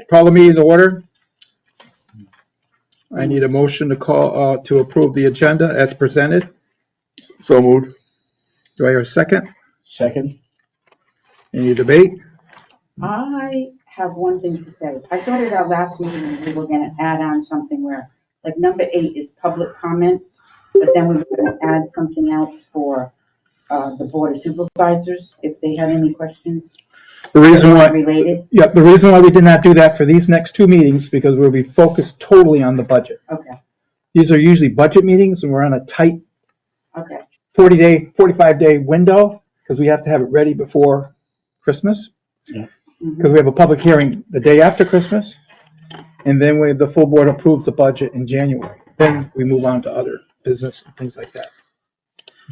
call the meeting to order. I need a motion to call, to approve the agenda as presented. So moved. Do I hear a second? Second. Any debate? I have one thing to say. I thought at our last meeting, we were gonna add on something where, like, number 8 is public comment, but then we were gonna add something else for the Board of Supervisors, if they had any questions The reason why, related. yeah, the reason why we did not do that for these next two meetings, because we'll be focused totally on the budget. Okay, These are usually budget meetings, and we're on a tight okay, 45-day window, because we have to have it ready before Christmas. Because we have a public hearing the day after Christmas, and then the full board approves the budget in January. Then we move on to other business and things like that.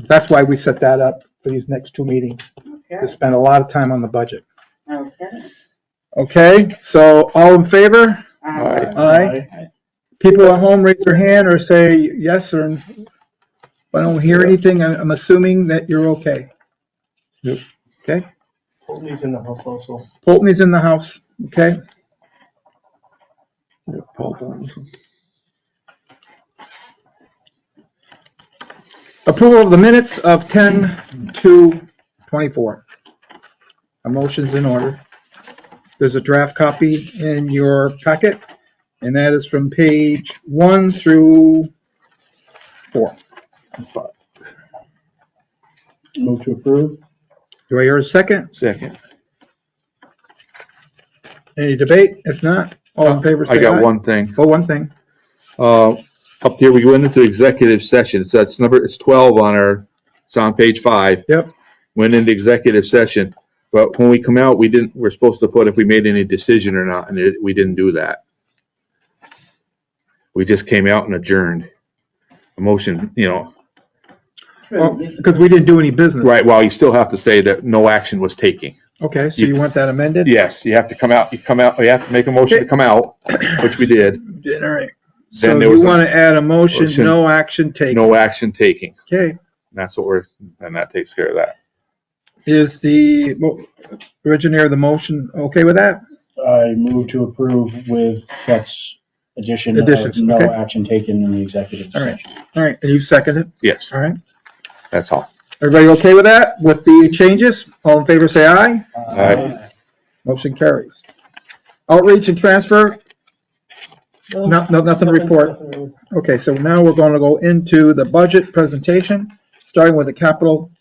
That's why we set that up for these next two meetings, to okay, spend a lot of time on the budget. okay. Okay, so all in favor? Uh, Aye. People at home, raise their hand or say yes, or if I don't hear anything, I'm assuming that you're okay. Yep. Okay, Pulteney's in the house also. Pulteney's in the house, okay? Yeah, Paul Donaldson. Approval of the minutes of 10/2/24. A motion's in order. There's a draft copy in your packet, and that is from page 1 through 4. Move to approve. Do I hear a second? Second. Any debate? If not, all in favor say aye. I got one thing. Oh, one thing. Up here, we went into executive session. So it's 12 it's on page 5. Yep. Went into executive session. But when we come out, we're supposed to put if we made any decision or not, and we didn't do that. We just came out and adjourned. A motion, Well, because we didn't do any business. right, well, you still have to say that no action was taken. Okay, so you want that amended? Yes, you have to come out, you have to make a motion to come out, which we did. All right. Then So there you was want to add a motion, motion. no action taken. No action taking. Okay. That's what and that takes care of that. Is the originator of the motion okay with that? I move to approve with Chet's addition of Additions, no okay. action taken in the executive All right. session. All right, and you second it? Yes, All right. that's all. Everybody okay with that, with the changes? All in favor, say aye. Aye. Motion carries. Outreach and transfer, nothing to report. Okay, so now we're going to go into the budget presentation, starting with the capital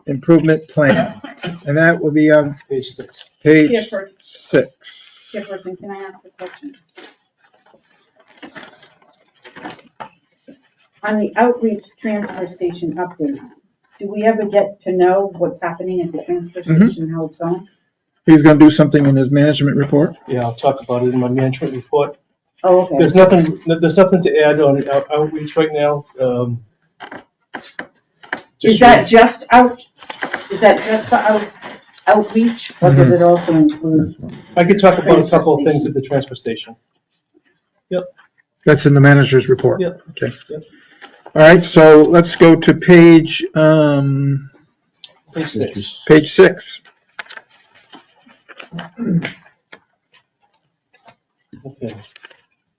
improvement plan. And that will be on Page 6. page Chairperson, 6. Chairperson, can I ask a question? On the outreach transfer station updates, do we ever get to know what's happening at the transfer station, how it's going? He's going to do something in his management report. Yeah, I'll talk about it in my management report. Oh, okay. There's nothing to add on outreach right now. Is that just for outreach, or does it also include? I could talk about a couple of things at the transfer station. That's in the manager's report. Yep. Okay. Yep. All right, so let's go to page Page 6. page 6. Okay.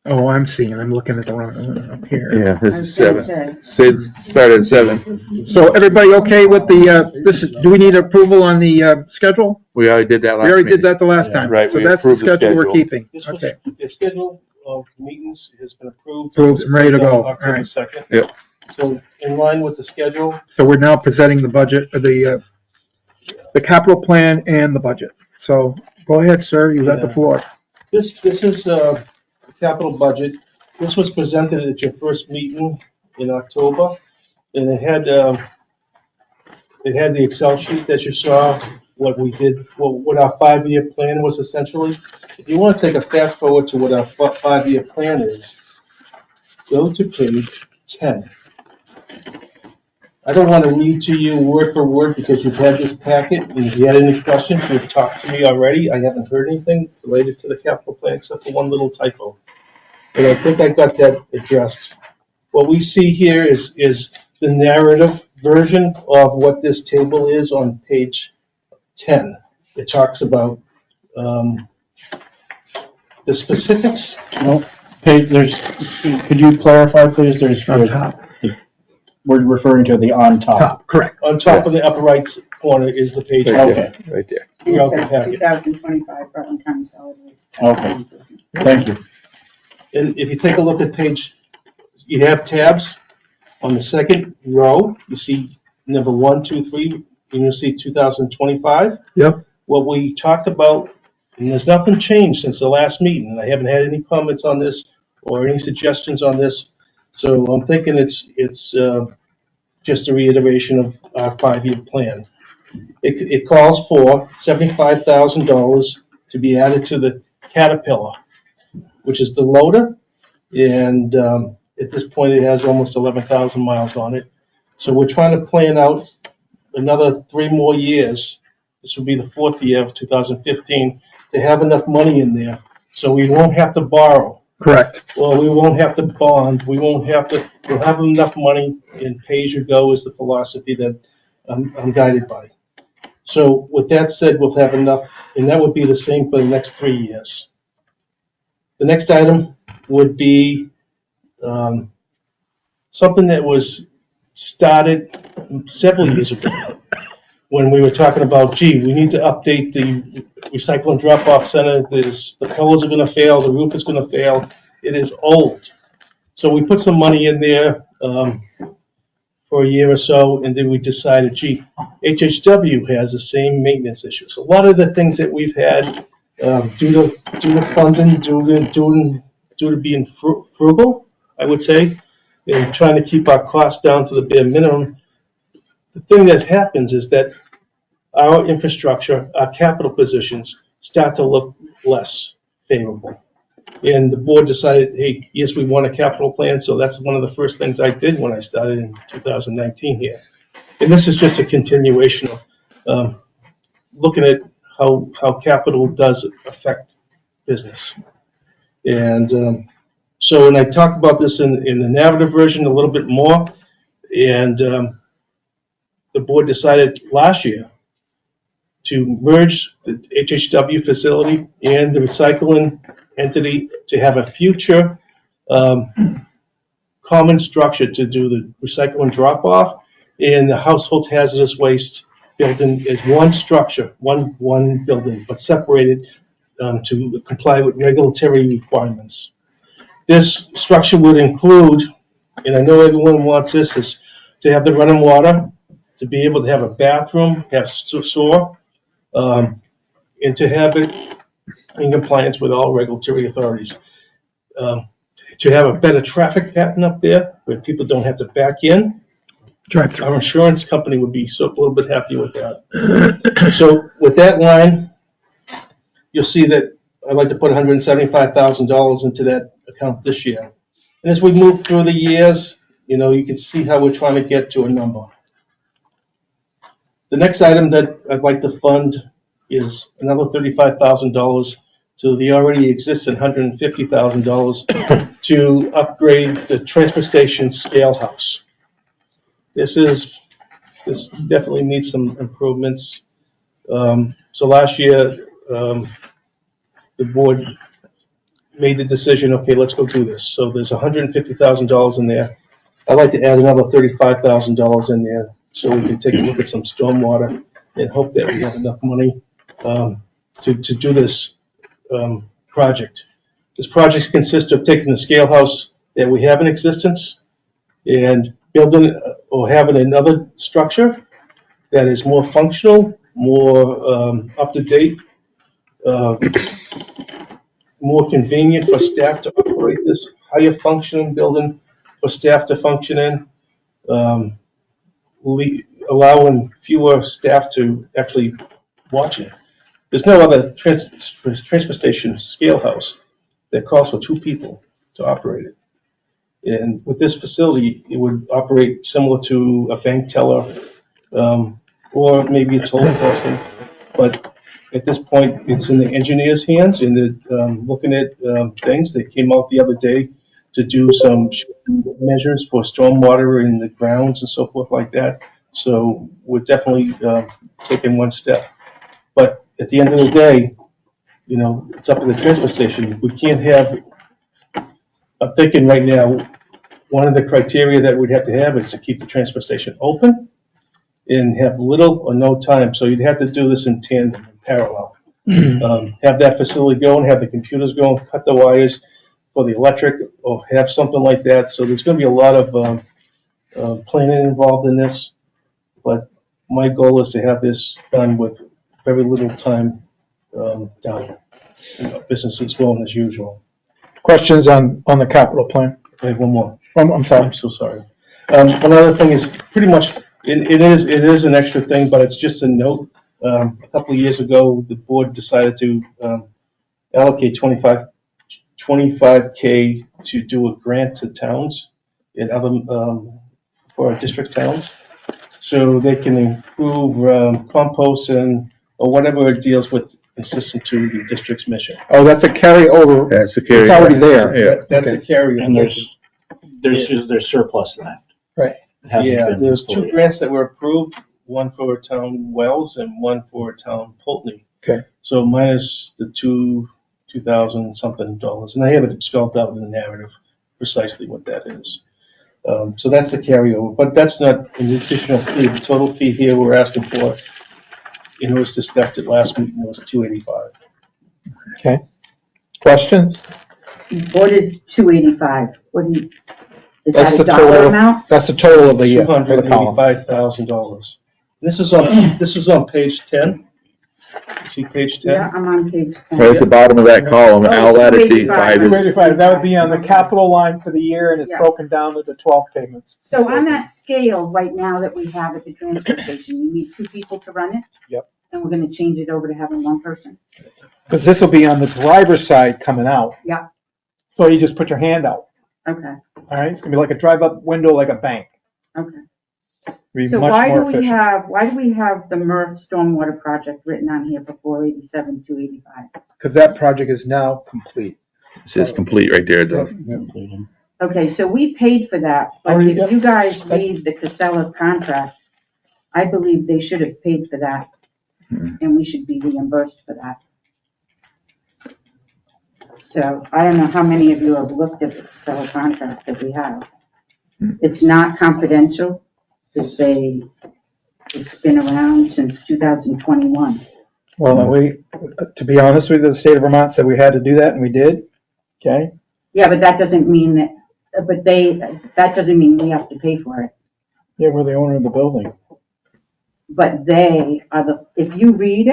Oh, I'm looking at the wrong one up here. Yeah, this I is was gonna 7. say. Started at 7. So everybody okay with the, do we need approval on the schedule? We already did that last We already did meeting. that the last time. Right, So we that's the approved the schedule we're schedule. keeping. This was, Okay. the schedule of meetings has been approved. Approved and ready to go. All October right. 2nd. Yep. So in line with the schedule, So we're now presenting the budget, the capital plan and the budget. So go ahead, sir, you got the Yeah. floor. this is the capital budget. This was presented at your first meeting in October, and it had the Excel sheet that you saw, what we did, what our 5-year plan was essentially. If you want to take a fast forward to what our 5-year plan is, go to page 10. I don't want to read to you word for word because you've had this packet, and if you had any questions, you've talked to me already. I haven't heard anything related to the capital plan except for one little typo. And I think I got that addressed. What we see here is the narrative version of what this table is on page 10. It talks about The specifics, No, page, could you clarify, please? On top, We're referring to the on top. top, correct. on top of the upper right corner is the page. Right Okay. there, right there. And Throughout the it says packet. 2025 Rutland County Solid Waste. Okay, thank you. And if you take a look at page, you have tabs. On the second row, you see number 1, 2, 3, and you'll see 2025. Yep. What we talked about, and there's nothing changed since the last meeting, and I haven't had any comments on this or any suggestions on this. So I'm thinking it's just a reiteration of our 5-year plan. It calls for $75,000 to be added to the Caterpillar, which is the loader, and at this point it has almost 11,000 miles on it. So we're trying to plan out another 3 more years. This will be the 4th year of 2015 to have enough money in there, so we won't have to borrow. Correct. Well, we won't have to bond, we'll have enough money, and pay-as-you-go is the philosophy that I'm guided by. So with that said, we'll have enough, and that would be the same for the next 3 years. The next item would be something that was started several years ago, when we were talking about, gee, we need to update the recycling drop-off center, the pillars are gonna fail, the roof is gonna fail, it is old. So we put some money in there for a year or so, and then we decided, gee, HHW has the same maintenance issues. A lot of the things that we've had, due to funding, due to being frugal, I would say, and trying to keep our costs down to the bare minimum, the thing that happens is that our infrastructure, our capital positions start to look less favorable. And the board decided, hey, yes, we want a capital plan, so that's one of the first things I did when I started in 2019 here. And this is just a continuation of looking at how capital does affect business. And so when I talk about this in the narrative version a little bit more, and the board decided last year to merge the HHW facility and the recycling entity to have a future common structure to do the recycling drop-off and the household hazardous waste building as one structure, one building, but separated to comply with regulatory requirements. This structure would include, and I know everyone wants this, is to have the running water, to be able to have a bathroom, have sewer, and to have it in compliance with all regulatory authorities. To have a better traffic pattern up there where people don't have to back in. Drive through. Our insurance company would be a little bit happy with that. So with that line, you'll see that I'd like to put $175,000 into that account this year. And as we move through the years, you can see how we're trying to get to a number. The next item that I'd like to fund is another $35,000 to the already existing $150,000 to upgrade the transfer station scale house. This definitely needs some improvements. So last year, the board made the decision, okay, let's go do this. So there's $150,000 in there. I'd like to add another $35,000 in there so we can take a look at some stormwater and hope that we have enough money to do this project. This project consists of taking the scale house that we have in existence and building or having another structure that is more functional, more up to date, more convenient for staff to operate this, higher functioning building for staff to function in, allowing fewer staff to actually watch it. There's no other transfer station scale house that calls for 2 people to operate it. And with this facility, it would operate similar to a bank teller or maybe a toll person. But at this point, it's in the engineer's hands, and they're looking at things. They came out the other day to do some measures for stormwater in the grounds and so forth like that. So we're definitely taking one step. But at the end of the day, you know, it's up to the transfer station. We can't have, I'm thinking right now, one of the criteria that we'd have to have is to keep the transfer station open and have little or no time. So you'd have to do this in tandem, in parallel. Have that facility going, have the computers going, cut the wires for the electric, or have something like that. So there's gonna be a lot of planning involved in this. But my goal is to have this done with very little time down. You know, business is going as usual. Questions on the capital plan? I have one more. I'm sorry. I'm so sorry. One other thing is pretty much, it is an extra thing, but it's just a note. A couple of years ago, the board decided to allocate 25K to do a grant to towns in other, for our district towns. So they can improve compost and, or whatever it deals with consistent to the district's mission. Oh, that's a carryover. That's the It's carry. already there. Yeah. That's a carry. And there's surplus left. Right. It hasn't Yeah, been there's two fully- grants that were approved, one for town Wells and one for town Pulteney. Okay. So minus the $2,000 something, and I have it spelled out in the narrative precisely what that is. So that's the carryover, but that's not an additional fee. The total fee here we're asking for, it was discussed at last meeting, was $285. Okay. Questions? What is 285? What do you, is That's that a the dollar total. amount? That's the total of the year, for the column. $285,000. This is on page 10. See page 10? Yeah, I'm on page 10. Right at the bottom of that column, I'll add it to 285. 5 That would be on the capital line for the year, and it's Yeah. broken down into 12 payments. So on that scale right now that we have at the transfer station, you need 2 people to run it? Yep. And we're gonna change it over to having 1 person? Because this will be on the driver's side coming out. Yeah. So you just put your hand out, Okay, all right? It's gonna be like a drive-up window, like a bank. okay. Be So much why more do we efficient. have the Murph Stormwater Project written on here for 487, 285? Because that project is now complete. It says complete right there, Doug. completed. Okay, so we paid for that, but Already, if you guys read the Casella contract, I believe they should have paid for that, and we should be reimbursed for that. So I don't know how many of you have looked at the Casella contract that we have. It's not confidential. It's been around since 2021. Well, to be honest with you, the state of Vermont said we had to do that, and we did, okay? Yeah, but that doesn't mean that doesn't mean we have to pay for it. Yeah, we're the owner of the building. But they are if you read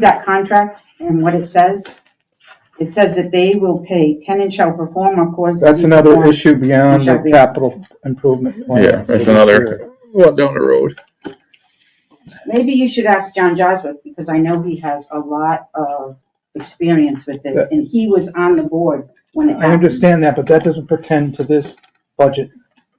that contract and what it says that they will pay, tenant shall perform or cause. to That's be another performed. issue beyond Shall the be- capital improvement plan. Yeah, that's another one down the road. Maybe you should ask John Joswick, because I know he has a lot of experience with this, and he was on the board when it I happened. understand that, but that doesn't pertain to this budget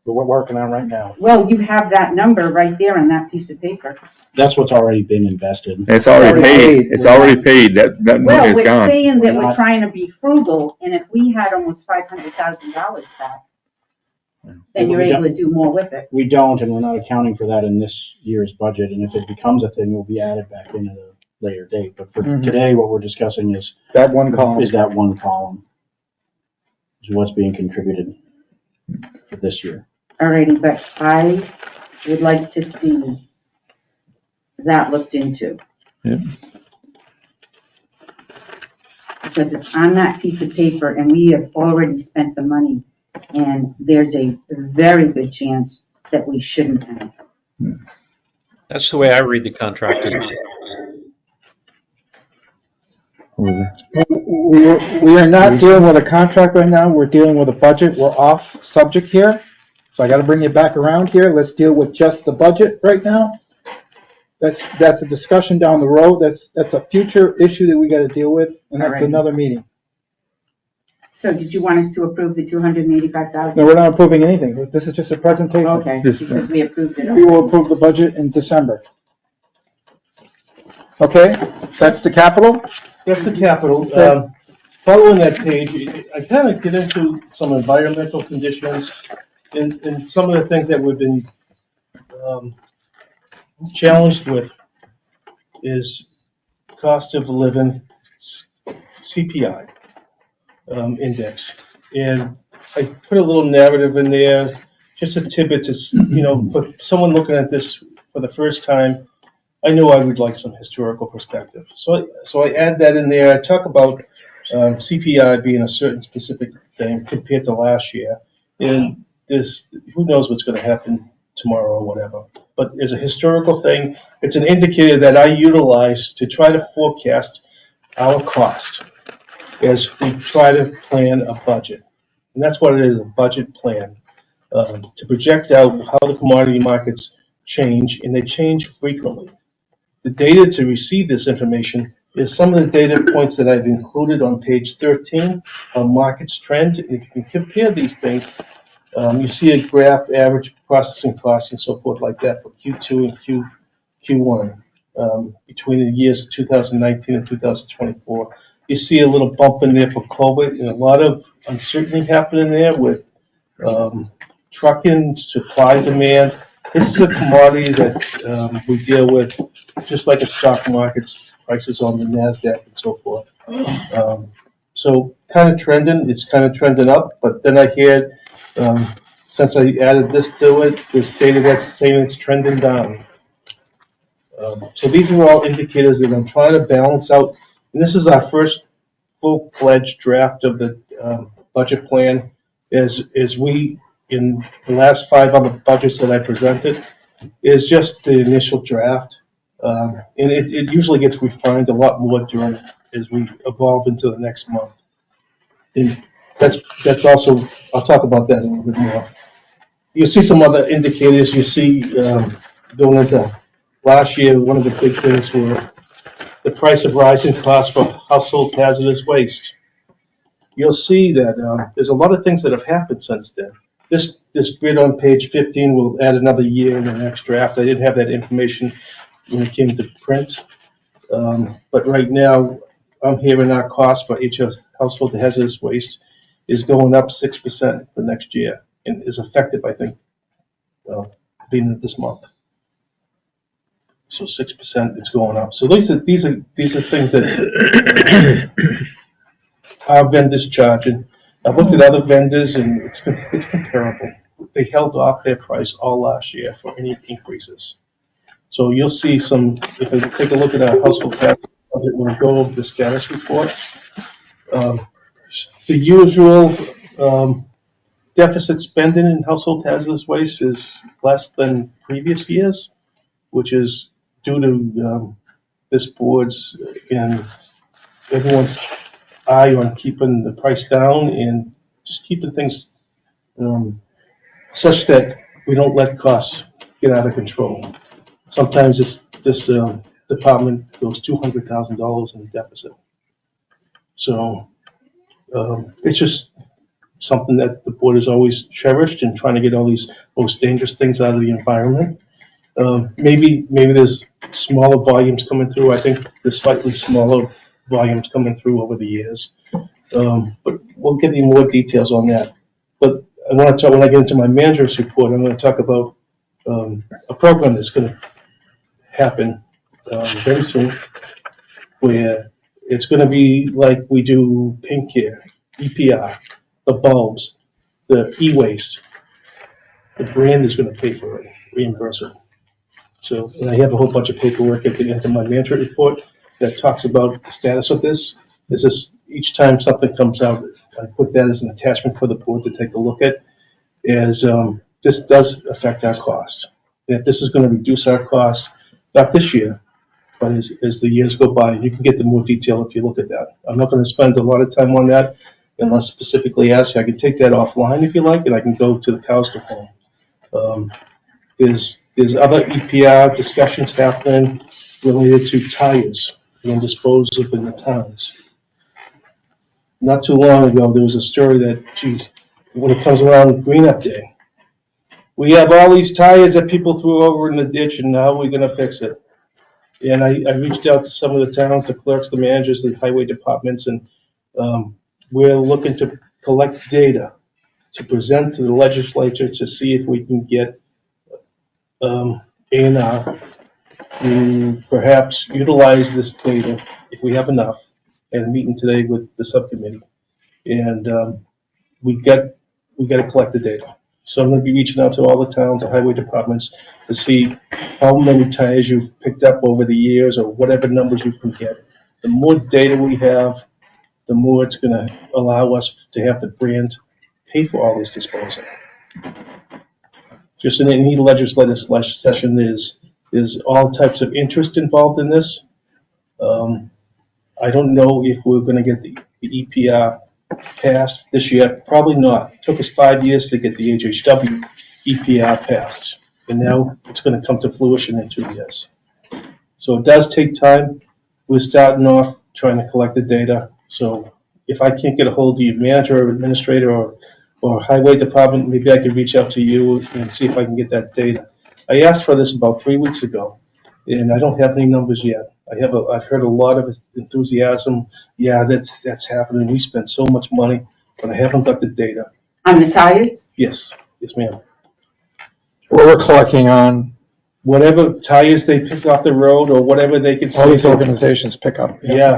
that we're working on right now. Well, you have that number right there on that piece of paper. That's what's already been invested. It's already paid, it's already paid, that Well, money is we're gone. saying that We're we're not- trying to be frugal, and if we had almost $500,000 back, then you're We don't- able to do more with it. We don't, and we're not accounting for that in this year's budget, and if it becomes a thing, it will be added back in at a later date. But for today, what we're discussing is That one column. that one column. Is what's being contributed for this year. Alrighty, but I would like to see that looked into. Yeah. Because it's on that piece of paper and we have already spent the money, and there's a very good chance that we shouldn't have. That's the way I read the contract. We are not dealing with a contract right now, we're dealing with a budget, we're off subject here. So I gotta bring you back around here, let's deal with just the budget right now. That's a discussion down the road, that's a future issue that we gotta deal with, and that's Alright. another meeting. So did you want us to approve the 285,000? No, we're not approving anything, this is just a presentation. Okay, This- because we approved it. We will approve the budget in December. Okay, that's the capital? That's the capital. Following that page, I kind of get into some environmental conditions and some of the things that we've been challenged with is cost of living, CPI index. And I put a little narrative in there, just a tidbit to, for someone looking at this for the first time. I knew I would like some historical perspective. So I add that in there. I talk about CPI being a certain specific thing compared to last year. And this, who knows what's going to happen tomorrow or whatever. But as a historical thing, it's an indicator that I utilize to try to forecast our cost as we try to plan a budget. And that's what it is, a budget plan, to project out how the commodity markets change, and they change frequently. The data to receive this information is some of the data points that I've included on page 13 on markets trend. If you can compare these things, you see a graph, average processing costs and so forth like that for Q2 and Q1 between the years 2019 and 2024. You see a little bump in there for COVID and a lot of uncertainty happening there with trucking, supply, demand. This is a commodity that we deal with just like a stock market's prices on the NASDAQ and so forth. So kind of trending, it's kind of trending up, but then I hear, since I added this to it, there's data that's saying it's trending down. So these are all indicators that I'm trying to balance out. And this is our first full-fledged draft of the budget plan. As we, in the last 5 other budgets that I presented, is just the initial draft. And it usually gets refined a lot more during as we evolve into the next month. And that's also, I'll talk about that a little bit more. You'll see some other indicators. You see going into last year, one of the big things were the price of rising costs for household hazardous waste. You'll see that there's a lot of things that have happened since then. This grid on page 15 will add another year in the next draft. I didn't have that information when it came to print. But right now, I'm hearing our cost for each household hazardous waste is going up 6% for next year and is effective, I think, being this month. So 6% is going up. So these are things that our vendors charging. I've looked at other vendors and it's comparable. They held off their price all last year for any increases. So you'll see some, if you take a look at our household tax budget, we'll go over the status report. The usual deficit spending in household hazardous waste is less than previous years, which is due to this board's and everyone's eye on keeping the price down and just keeping things such that we don't let costs get out of control. Sometimes this department goes $200,000 in deficit. So it's just something that the board has always cherished and trying to get all these most dangerous things out of the environment. Maybe there's smaller volumes coming through. I think there's slightly smaller volumes coming through over the years. But we'll give you more details on that. But I want to talk, when I get into my manager's report, I'm going to talk about a program that's going to happen very soon, where it's going to be like we do paint care, EPR, the bulbs, the e-waste. The brand is going to pay for it, reimburse it. So, and I have a whole bunch of paperwork at the end of my management report that talks about the status of this. This is each time something comes out, I put that as an attachment for the board to take a look at, as this does affect our costs. And if this is going to reduce our costs, not this year, but as the years go by, you can get the more detail if you look at that. I'm not going to spend a lot of time on that unless specifically asked. I can take that offline if you like, and I can go to the cows go home. There's other EPR discussions happening related to tires being disposed of in the towns. Not too long ago, there was a story that, geez, when it comes around Green Up Day, we have all these tires that people threw over in the ditch, and now we're going to fix it. And I reached out to some of the towns, the clerks, the managers, the highway departments, and we're looking to collect data to present to the legislature to see if we can get A&R to perhaps utilize this data, if we have enough, and meeting today with the subcommittee. And we got to collect the data. So I'm going to be reaching out to all the towns and highway departments to see how many tires you've picked up over the years or whatever numbers you can get. The more data we have, the more it's going to allow us to have the brand pay for all this disposal. Just in any legislative session, there's all types of interest involved in this. I don't know if we're going to get the EPR passed this year. Probably not. It took us 5 years to get the HHW EPR passed, and now it's going to come to fruition in 2 years. So it does take time. We're starting off trying to collect the data. So if I can't get a hold of your manager or administrator or highway department, maybe I could reach out to you and see if I can get that data. I asked for this about 3 weeks ago, and I don't have any numbers yet. I've heard a lot of enthusiasm. Yeah, that's happening. We spent so much money, but I haven't got the data. On the tires? Yes, ma'am. What we're collecting on, Whatever tires they pick off the road or whatever they can. all these organizations pick up. Yeah.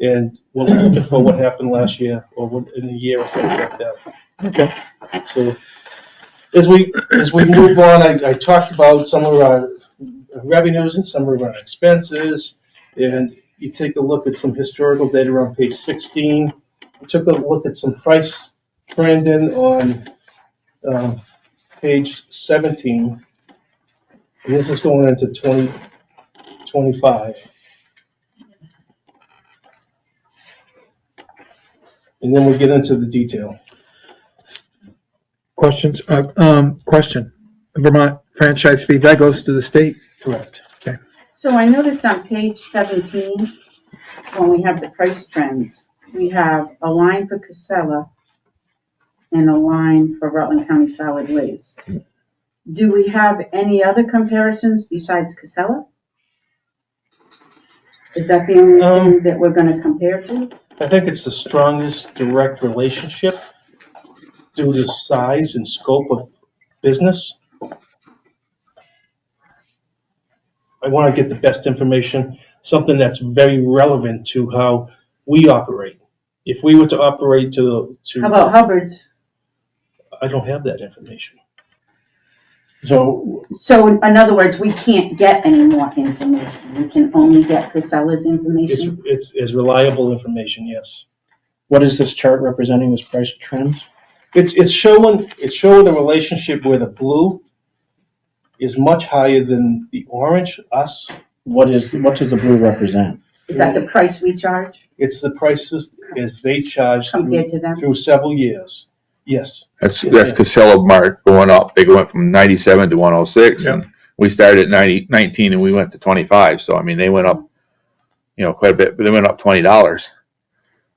And what we're looking for what happened last year or what, in a year or something like that. Okay. So as we move on, I talked about some of our revenues and some of our expenses, and you take a look at some historical data on page 16. We took a look at some price trending on page 17, and this is going into 2025. And then we get into the detail. Questions? Question. Vermont franchise fee, that goes to the state? Correct. Okay. So I noticed on page 17, when we have the price trends, we have a line for Casella and a line for Rutland County Solid Waste. Do we have any other comparisons besides Casella? Is that the only thing that we're gonna compare to? I think it's the strongest direct relationship due to size and scope of business. I want to get the best information, something that's very relevant to how we operate. If we were to operate How about Hubbard's? I don't have that information. So So in other words, we can't get any more information. We can only get Casella's information? It's reliable information, yes. what is this chart representing, this price trends? It's showing the relationship where the blue is much higher than the orange, us. What does the blue represent? Is that the price we charge It's the prices as they charge compared to them? through several years. Yes. That's Casella Mart going up. They went from 97 to 106, and we started at 19 and we went to 25. So I mean, they went up, quite a bit, but they went up $20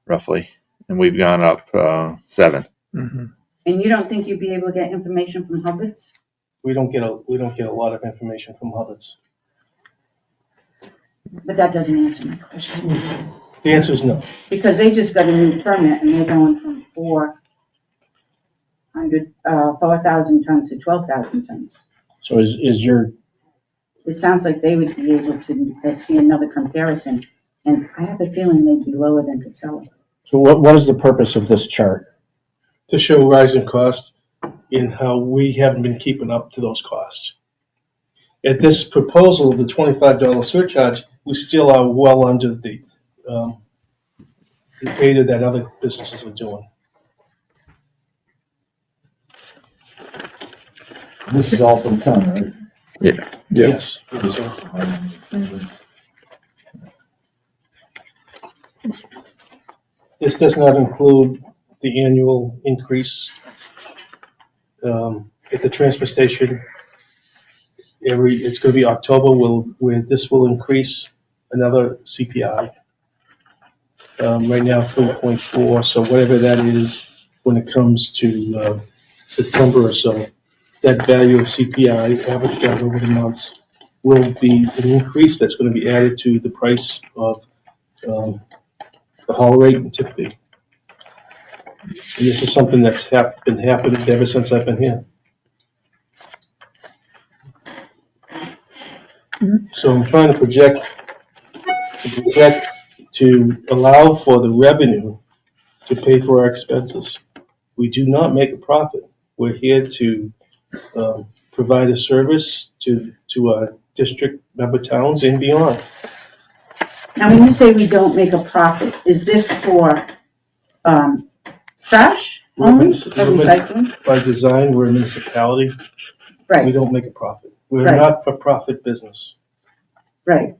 roughly, and we've gone up $7. Mm-hmm. And you don't think you'd be able to get information from Hubbard's? We don't get a lot of information from Hubbard's. But that doesn't answer my question. The answer is no. Because they just got a new permit and they're going from 4,000 tons to 12,000 tons. So is your, It sounds like they would be able to see another comparison, and I have a feeling they'd be lower than Casella. so what is the purpose of this chart? To show rising costs in how we haven't been keeping up to those costs. At this proposal of the $25 surcharge, we still are well under the data that other businesses are doing. This is all from town, right? Yeah. Yes. This does not include the annual increase at the transfer station. It's going to be October where this will increase another CPI. Right now 3.4, so whatever that is when it comes to September or so, that value of CPI averaged out over the months will be an increase that's going to be added to the price of the haul rate and tip fee. And this is something that's been happening ever since I've been here. So I'm trying to project to allow for the revenue to pay for our expenses. We do not make a profit. We're here to provide a service to our district member towns and beyond. Now, when you say we don't make a profit, is this for, trash only, or recycling? By design, we're a municipality. We Right, don't make a profit. We're Right. not for profit business. right.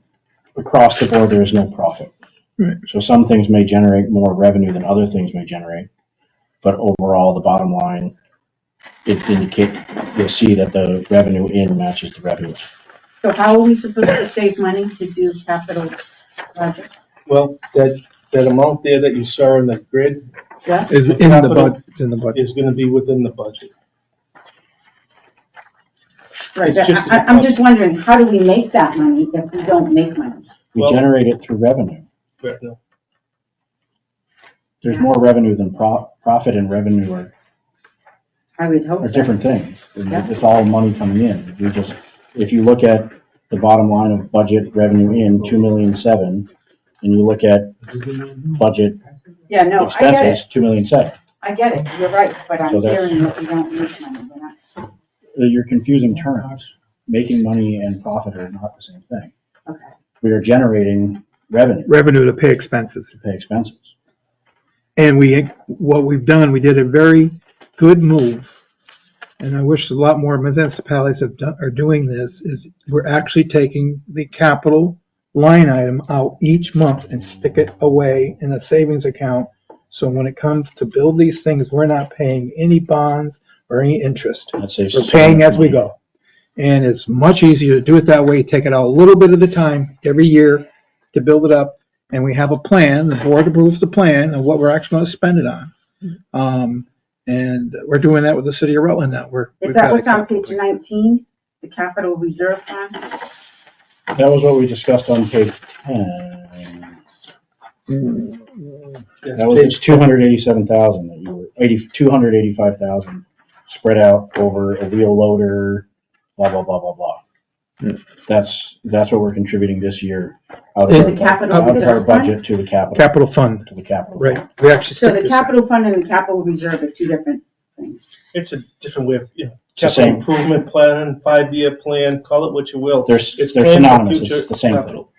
Across the board, there is no profit. Right. So some things may generate more revenue than other things may generate, but overall, the bottom line, you'll see that the revenue in matches the revenue. So how are we supposed to save money to do capital projects? Well, that amount there that you saw in the grid Yeah, Is in the budget, it's in the budget. is gonna be within the budget. right. It's just- I'm just wondering, how do we make that money if we don't make money? We Well- generate it through revenue. Right now. There's more revenue than profit, and revenue are I would hope so. different things. Yeah. It's all money coming in. If you look at the bottom line of budget revenue in 2,000,007, and you look at budget Yeah, no, I get it, expenses, 2,000,007. I get it, you're right, but I'm So that's- hearing that we don't make money, we're not, You're confusing terms. Making money and profit are not the same thing. okay. We are generating revenue Revenue to pay expenses. to pay expenses. And what we've done, we did a very good move. And I wish a lot more municipalities are doing this, is we're actually taking the capital line item out each month and stick it away in a savings account. So when it comes to build these things, we're not paying any bonds or any interest. That saves We're so paying much as we money. go. And it's much easier to do it that way, take it out a little bit at a time every year to build it up. And we have a plan, the board approves the plan of what we're actually going to spend it on. And we're doing that with the city of Rutland now. Is that what's on page 19, the capital reserve fund? That was what we discussed on page 10. That was Page 287,000 that you were, 285,000 spread out over a wheel loader, blah, blah, blah, blah, blah. Yeah. That's what we're contributing this year out In of the capital our reserve fund? budget to the capital. Capital fund, To the capital. right. We actually So stick the this- capital fund and the capital reserve are two different things. It's a different way of, the capital same. improvement plan, 5-year plan, call it what you will. They're It's they're plan for synonymous, future it's the same thing. capital.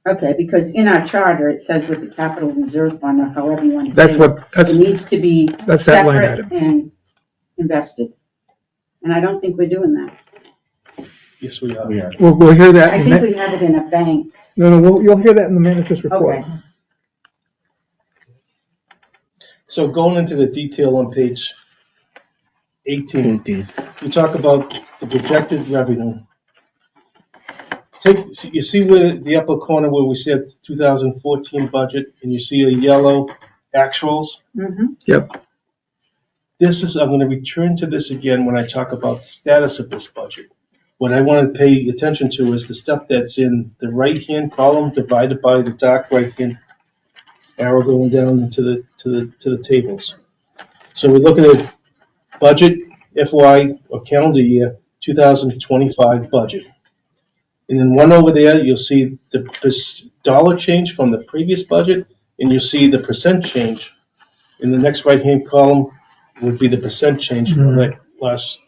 Okay, because in our charter, it says with the capital reserve fund, or however you want to say That's it. what, It needs to be that's that line separate item. and invested. And I don't think we're doing that. Yes, we are. We are. We'll hear that. I in think the- we have it in a bank. No, you'll hear that in the manager's report. Okay. So going into the detail on page 18, we talk about the projected revenue. You see where the upper corner where we said 2014 budget, and you see a yellow actuals? Mm-hmm. I'm gonna return to this again when I talk about the status of this budget. What I wanna pay attention to is the stuff that's in the right-hand column divided by the dark right-hand arrow going down into the tables. So we're looking at budget FY or calendar year 2025 budget. And then one over there, you'll see the dollar change from the previous budget, and you'll see the percent change. In the next right-hand column would be the percent change from that last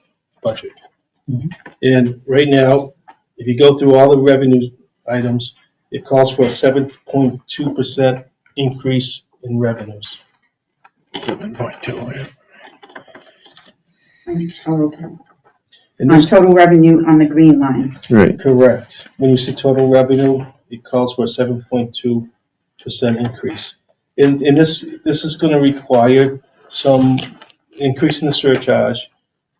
budget. And right now, if you go through all the revenue items, it calls for a 7.2% increase in revenues. 7.2. Oh, okay. And On this total revenue on the green line. Right. correct. When you see total revenue, it calls for a 7.2% increase. And this is gonna require some increase in the surcharge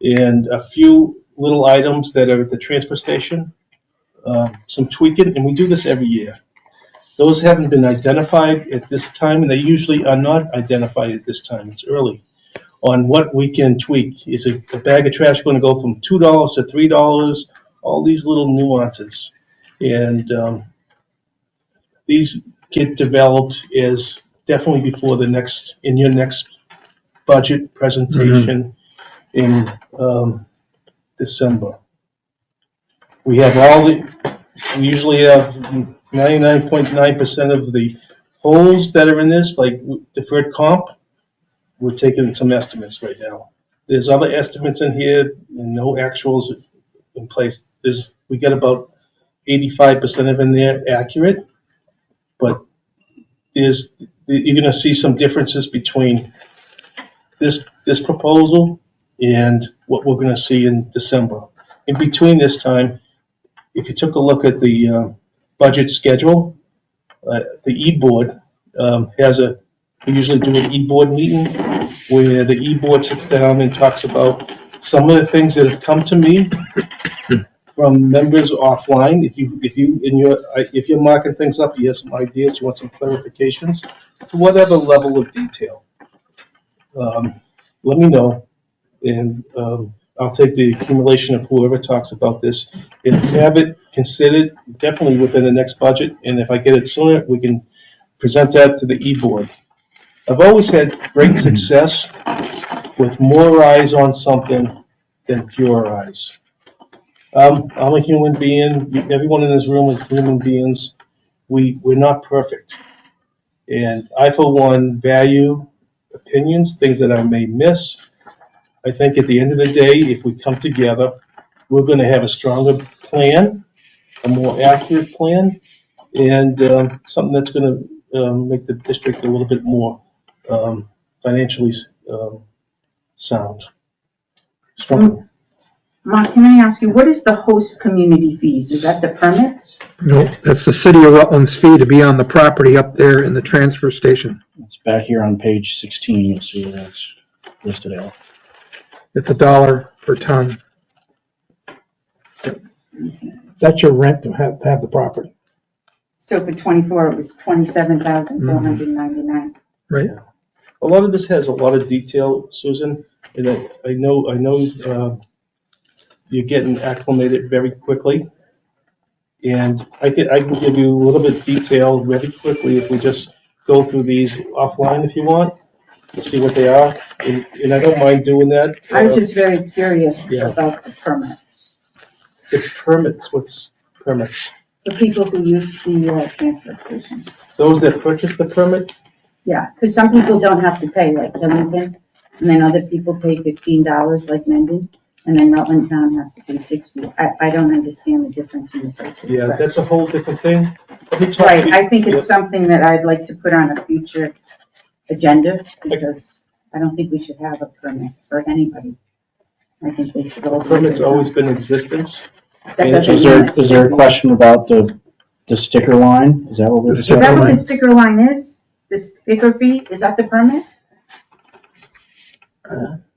and a few little items that are at the transfer station, some tweaking, and we do this every year. Those haven't been identified at this time, and they usually are not identified at this time. It's early on what we can tweak. Is a bag of trash going to go from $2 to $3? All these little nuances. And these get developed as definitely before in your next budget presentation in December. We usually have 99.9% of the holes that are in this, like deferred comp, we're taking some estimates right now. There's other estimates in here and no actuals in place. We get about 85% of in there accurate, but you're gonna see some differences between this proposal and what we're gonna see in December. In between this time, if you took a look at the budget schedule, the E-Board we usually do an E-Board meeting where the E-Board sits down and talks about some of the things that have come to me from members offline. If you're marking things up, you have some ideas, you want some clarifications, to whatever level of detail, let me know, and I'll take the accumulation of whoever talks about this and have it considered definitely within the next budget. And if I get it sooner, we can present that to the E-Board. I've always had great success with more eyes on something than fewer eyes. I'm a human being. Everyone in this room is human beings. We're not perfect. And I, for one, value opinions, things that I may miss. I think at the end of the day, if we come together, we're going to have a stronger plan, a more accurate plan, and something that's going to make the district a little bit more financially sound. Strong. Mark, can I ask you, what is the host community fees? Is that the permits? No, that's the city of Rutland's fee to be on the property up there in the transfer station. It's back here on page 16, you'll see where that's listed out. It's $1 per ton. That's your rent to have the property. So for 24, it was 27,499. Right. A lot of this has a lot of detail, Susan, and I know you're getting acclimated very quickly. And I can give you a little bit of detail very quickly if we just go through these offline if you want, to see what they are. And I don't mind doing that. I was just very curious Yeah. about the permits. The permits, what's permits? The people who use the transfer station. Those that purchase the permit? Yeah, because some people don't have to pay, like Killington, and then other people pay $15, like Mendon, and then Rutland Town has to pay $60. I don't understand the difference in the prices. Yeah, but- that's a whole different thing. Let me talk Right, to you- I think it's something that I'd like to put on a future agenda, because I don't think we should have a permit for anybody. I think they should all. Permit's always been in existence. That doesn't Is mean there a question about the sticker line? Is that what we're The Is that discussing? what the sticker line is? The sticker fee, is that the permit?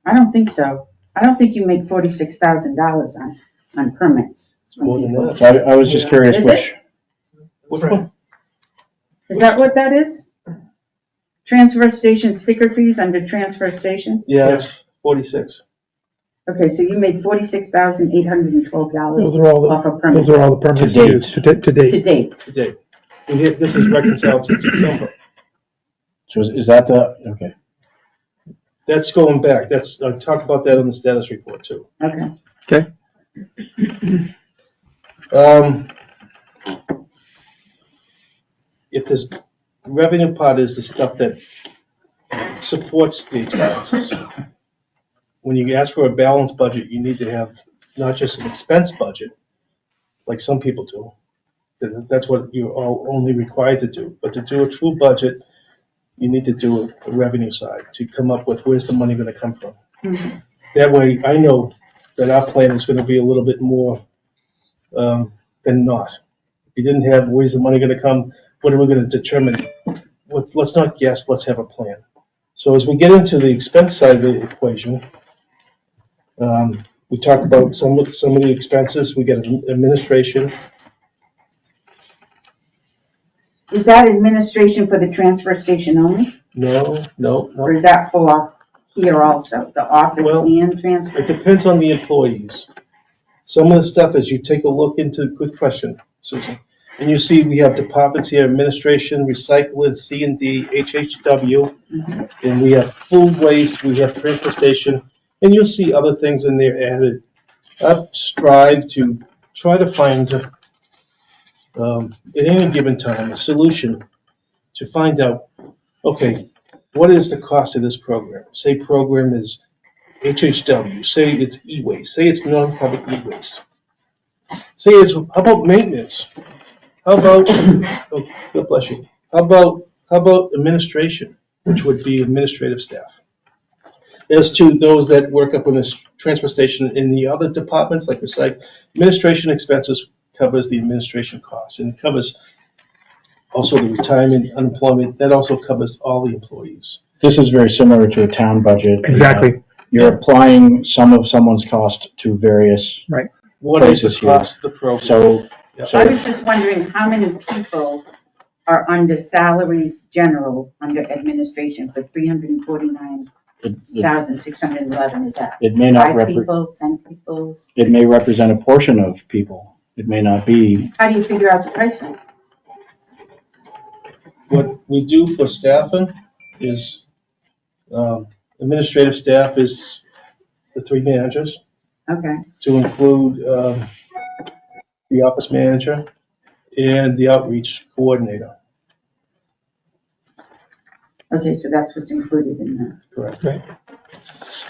I don't think so. I don't think you make $46,000 on permits. It's more than that. I was just curious Is which, Which one? Is that what that is? Transfer station sticker fees under transfer station? Yeah, it's 46. Okay, so you made $46,812 Those are all off of the, permits those are all the permits To date. used to date. to date. Today. This is reconciled since September. so is that the, okay. That's going back. I'll talk about that on the status report too. Okay. Okay. If this revenue part is the stuff that supports the expenses. When you ask for a balanced budget, you need to have not just an expense budget, like some people do. That's what you're all only required to do. But to do a true budget, you need to do a revenue side to come up with where's the money going to come from. Mhm. That way, I know that our plan is going to be a little bit more than not. If you didn't have where's the money going to come, what are we going to determine? Let's not guess, let's have a plan. So as we get into the expense side of the equation, we talked about some of the expenses. We got administration. Is that administration for the transfer station only? No. Or is that for here also, the office Well, and transfer? It depends on the employees. Some of the stuff, as you take a look into, good question, Susan. And you see we have departments here, administration, recycling, C&D, HHW, and we have food waste, we have transfer station, and you'll see other things in there added. I've strived to try to find at any given time, a solution to find out, okay, what is the cost of this program? Say program is HHW, say it's e-waste, say it's non-public e-waste. Say it's, how about maintenance? How about, oh, God bless you, how about administration, which would be administrative staff? As to those that work up in this transfer station in the other departments, like recycling, administration expenses covers the administration costs, and covers also the retirement, unemployment, that also covers all the employees. This is very similar to a town budget. Exactly. You're applying some of someone's cost to various, What is the Places here. cost of the program? so, Yeah. I so was just wondering how many people are under salaries general, under administration for 349,611, it, is that? it may not 5 people, 10 people? it may represent a portion of people. It may not be, How do you figure out the pricing? What we do for staffing is, administrative staff is the 3 managers, Okay, to include the office manager and the outreach coordinator. okay, so that's what's included in that. Correct.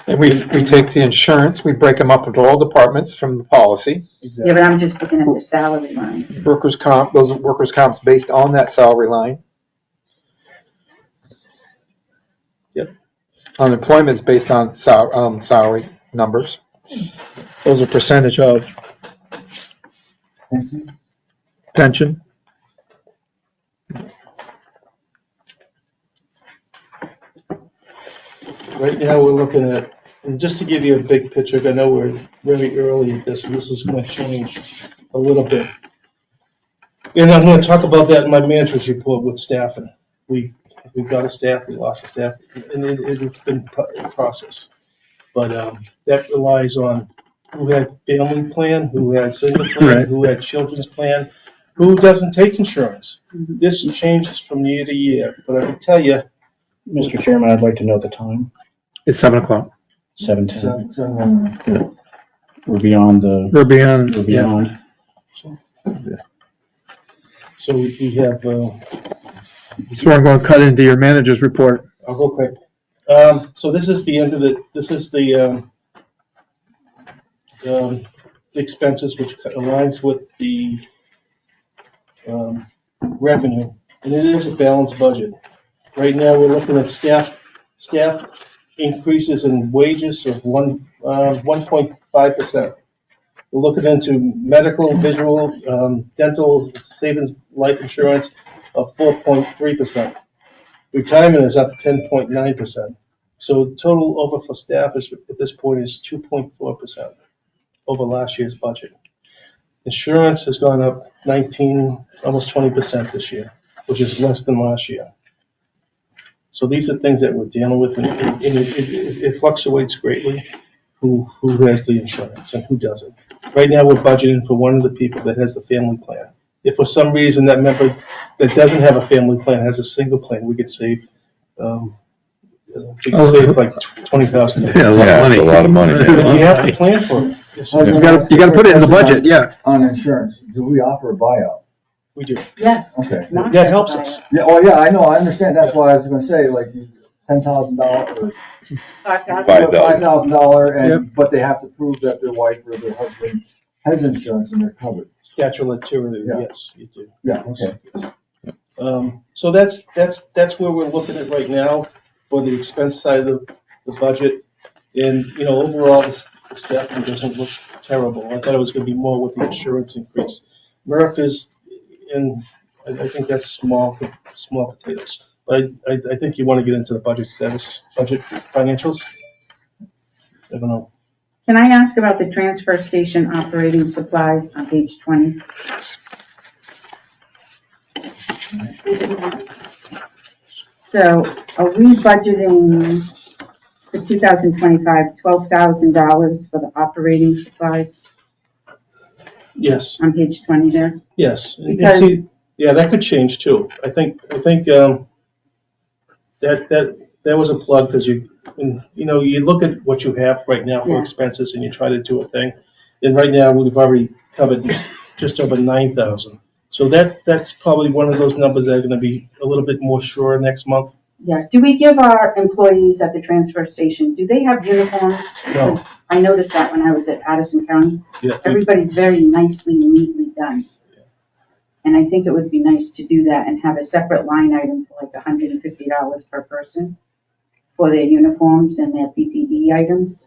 And we take the insurance, we break them up into all departments from the policy. Yeah, Exactly. but I'm just looking at the salary line. Workers' comp, those are workers' comps based on that salary line. Yep. Unemployment's based on salary numbers. Those are percentage of pension. Right now, we're looking at, and just to give you a big picture, I know we're very early at this, and this is gonna change a little bit. And I'm gonna talk about that in my manager's report with staffing. We got a staff, we lost a staff, and it's been a process. But that relies on who had family plan, who had single plan, Right. who had children's plan, who doesn't take insurance. Mhm. This changes from year to year, but I can tell you, Mr. Chairman, I'd like to know the time, It's 7:00. 7:10. We're beyond the, We're beyond, we're yeah. beyond. so we have, So I'm going to cut into your manager's report. I'll go quick. So this is the end of this is the expenses, which aligns with the revenue, and it is a balanced budget. Right now, we're looking at staff increases in wages of 1.5%. We're looking into medical, visual, dental, savings, life insurance of 4.3%. Retirement is up 10.9%. So total over for staff is, at this point, is 2.4% over last year's budget. Insurance has gone up 19, almost 20% this year, which is less than last year. So these are things that we're dealing with, and it fluctuates greatly, who has the insurance and who doesn't. Right now, we're budgeting for one of the people that has the family plan. If for some reason that member that doesn't have a family plan has a single plan, we could save, like $20,000. Yeah, a lot of Yeah, money. it's a lot of money. You have to plan for it. Yes, You gotta put it in the budget, yeah. On insurance, do we offer a buyout? we do. Yes. Okay. not That helps us. Yeah, oh yeah, I know, I understand, that's why I was gonna say, like, $10,000 or $5,000. $5,000, and, but they have to prove that their wife or their husband has insurance and they're covered. Statutory, Yeah. yes, you do. Yeah, okay. So that's where we're looking at right now for the expense side of the budget. And, overall, the staffing doesn't look terrible. I thought it was gonna be more with the insurance increase. Murph is, and I think that's small potatoes. But I think you wanna get into the budget financials? I don't know. Can I ask about the transfer station operating supplies on page 20? So are we budgeting for 2025, $12,000 for the operating supplies Yes, on page 20 there? yes. And Because- see, yeah, that could change too. I think, that was a plug, because you look at what you have right now for Yeah. expenses and you try to do a thing. And right now, we've already covered just over 9,000. So that's probably one of those numbers that are gonna be a little bit more sure next month. Yeah, do we give our employees at the transfer station, do they have uniforms? No. 'Cause I noticed that when I was at Addison County. Yeah. Everybody's very nicely, neatly done. And I think it would be nice to do that and have a separate line item for like $150 per person for their uniforms and their PPE items.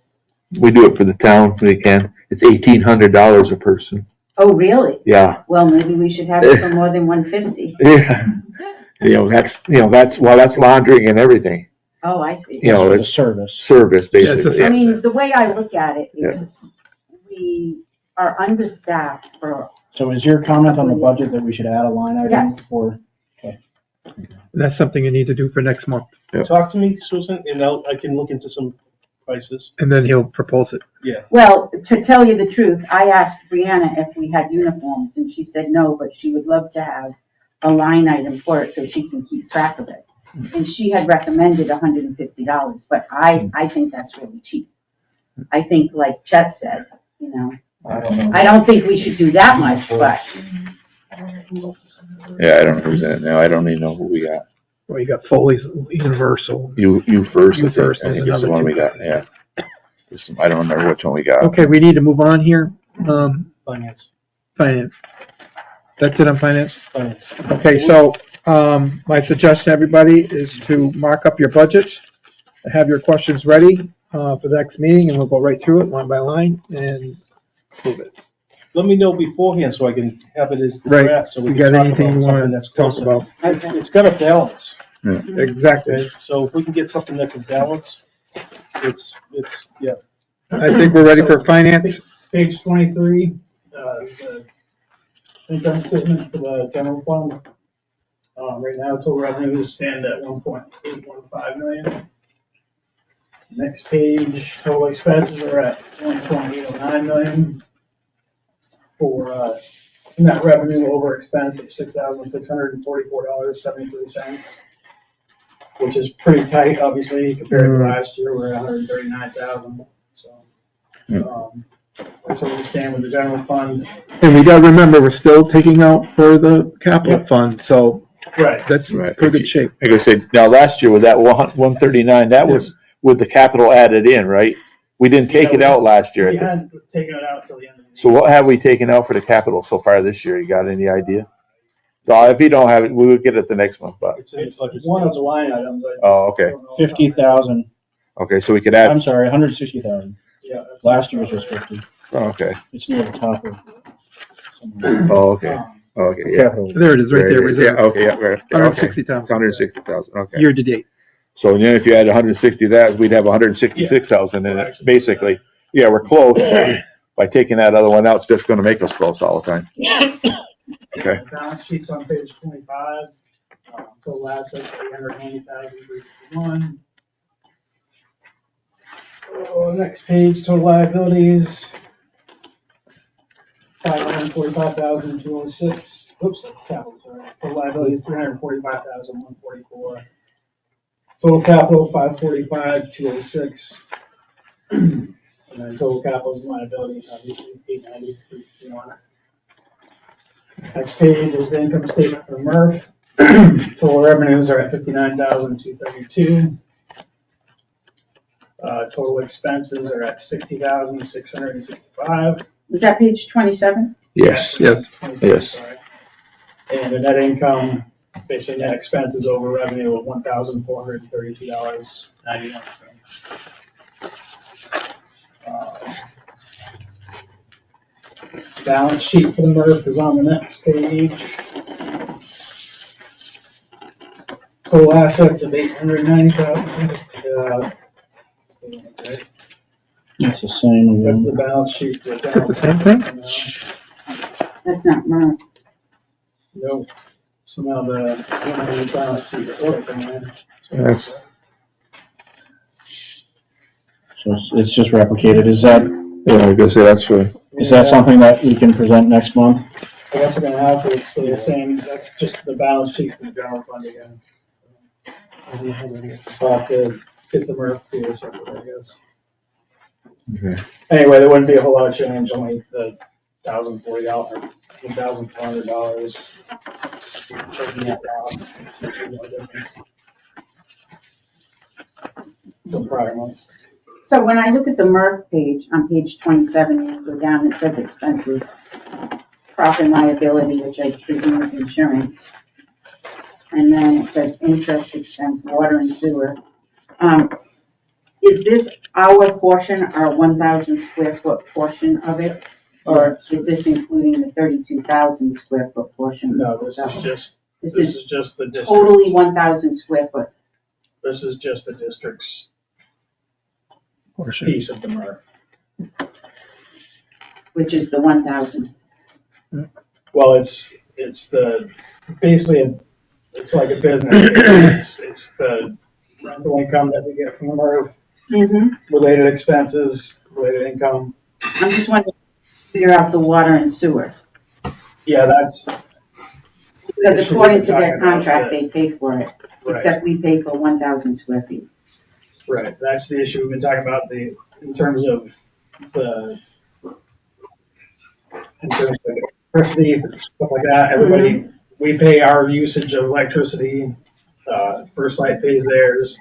We do it for the town when we can. It's $1,800 a person. Oh, really? Yeah. Well, maybe we should have it for more than 150. Yeah. That's laundering and everything. Oh, I see. You know, The it's service. service Yeah, it's a basically. I mean, the way I look at it Yeah. is we are understaffed for, So is your comment on the budget that we should add a line item Yes. for? That's something you need to do for next month, Yeah. Talk to me, Susan, and I can look into some prices. and then he'll propose it. well, to tell you the truth, I asked Brianna if we had uniforms and she said no, but she would love to have a line item for it so she can keep track of it. And she had recommended $150, but I think that's really cheap. I think like Chet said, you know, I don't know. I don't think we should do that much, but Yeah, I don't know who's in it now. I don't even know who we got. Well, you got Foley's Universal. You first. You I think. first, I think and this is the another one two. we got, yeah. I don't remember which one we got. Okay, we need to move on here. Finance. Finance. That's it on finance? Finance. Okay, so, my suggestion, everybody, is to mark up your budgets, have your questions ready, for the next meeting, and we'll go right through it line by line and move it. Let me know beforehand so I can have it as the Right. draft, so we You can got talk anything about you something wanna that's talk closer. about? It's got a balance, Exactly. okay? So if we can get something that can balance, it's, yeah. I think we're ready for finance. Page 23, the income statement for the general fund. Right now, total revenues stand at 1.815 million. Next page, total expenses are at 1.809 million. For net revenue over expense of $6,644.73, which is pretty tight, obviously, compared to last year, we're at 139,000. So, that's where we stand with the general fund. And we gotta remember, we're still taking out for the capital Yep. fund, so Right. that's in Right. pretty good shape. Like I said, now last year with that 139, that was with the capital added in, right? We didn't take it out last year. We hadn't taken it out till the end of the year. So what have we taken out for the capital so far this year? You got any idea? So if you don't have it, we will get it the next month, but, It's in the It's budget. one of the line items. I just Oh, okay. don't know. 50,000, okay, so we could add, I'm sorry, 160,000. Yeah. that's- Last year's was 50. oh, okay, It's near the top of. oh, okay, okay, yeah. Capital. There it is, right there, Yeah, reserve. okay, yeah, right. Okay. 160,000. It's 160,000, okay. Year to date. So then if you add 160,000, we'd have 166,000 in it, basically. Yeah, we're close. By taking that other one out, it's just gonna make us close all the time. Okay. The balance sheet's on page 25. Total assets, 890,351. Oh, next page, total liabilities, 545,206. Oops, that's capital, sorry. Total liabilities, 345,144. Total capital, 545,206. And then total capital's liability, obviously, 890,351. Next page is the income statement for MERF. Total revenues are at 59,232. Total expenses are at 60,665. is that page 27? Yes, Yes. Yes. Sorry. And the net income, basically net expenses over revenue of $1,432.91. Balance sheet for the MERF is on the next page. Total assets of 890,000. It's the same. That's the balance sheet. for Is it the same thing? That's not MERV. No, somehow the balance sheet is open, man. Yes. So it's just replicated. Is that Yeah, I guess that's for, something that we can present next month? I guess we're gonna have to stay the same, that's just the balance sheet for the general fund again. We'll have to get the MERV fee separate, I guess. okay. Anyway, there wouldn't be a whole lot of change, only the $1,040 $1,400. Taking that off. Makes no difference. The prior months. So when I look at the MERV page, on page 27, you go down, it says expenses, profit and liability, which I presume is insurance. And then it says interest expense, water and sewer. Is this our portion, our 1,000 square foot portion of it? Or is this including the 32,000 square foot portion? No, this This is is just the district. totally 1,000 square foot. This is just the district's Portion. piece of the MERV. Which is the 1,000. Well, it's basically, it's like a business. It's the rental income that we get from the MERV, related expenses, related income. I'm just wondering, figure out the water and sewer. Yeah, that's. Because according to their Talking about contract, the- they pay for it, Right. except we pay for 1,000 square feet. Right, that's the issue we've been talking about, in terms of electricity, stuff like that, everybody, we pay our usage of electricity, First Light pays theirs.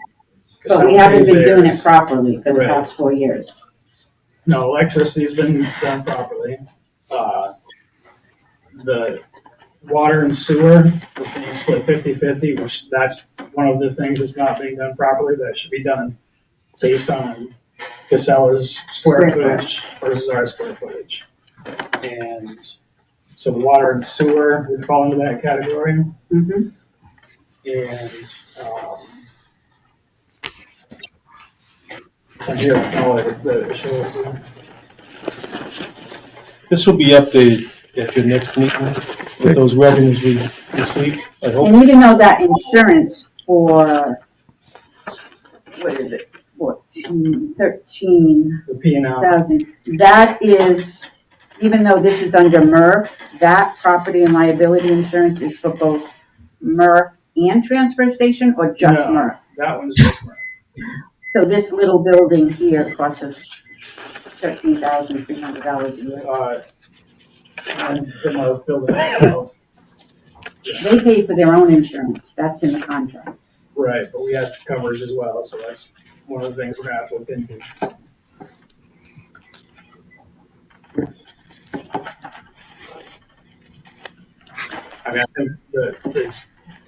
But we Casella haven't pays been doing theirs. it properly for the Right. past 4 years. No, electricity's been done properly. The water and sewer, we're being split 50-50, which that's one of the things that's not being done properly, that should be done based on Casella's square footage versus our square footage. And so water and sewer would fall into that category. Mhm. And, so here, the issue. This will be updated at your next meeting with those revenues we received, I hope. And even though that insurance for, what is it, 13,000, The P and L. that is, even though this is under MERV, that property and liability insurance is for both MERV and transfer station, or just No. MERV? That one's different. So this little building here costs us $13,300 a year. And the Merv building itself. They pay for their own insurance, that's in the contract. Right, but we have coverage as well, so that's one of the things we're gonna have to look into. I mean, I think the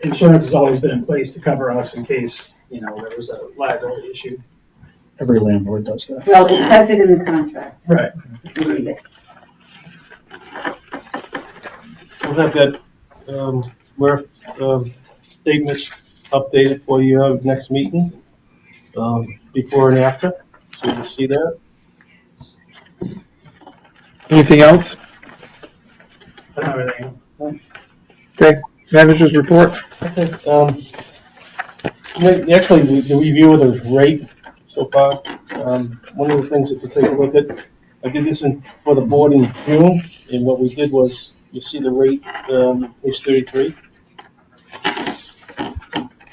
insurance has always been in place to cover us in case, there was a liability issue. Every landlord does that. Well, it says it in the contract, Right. if you read it. We'll have that, Murph, statements updated for you next meeting, before and after, so you can see that. Anything else? I don't have anything. Okay, managers report. Actually, the review of the rate so far, one of the things that you take a look at, I did this for the board in June, and what we did was, you see the rate, page 33. And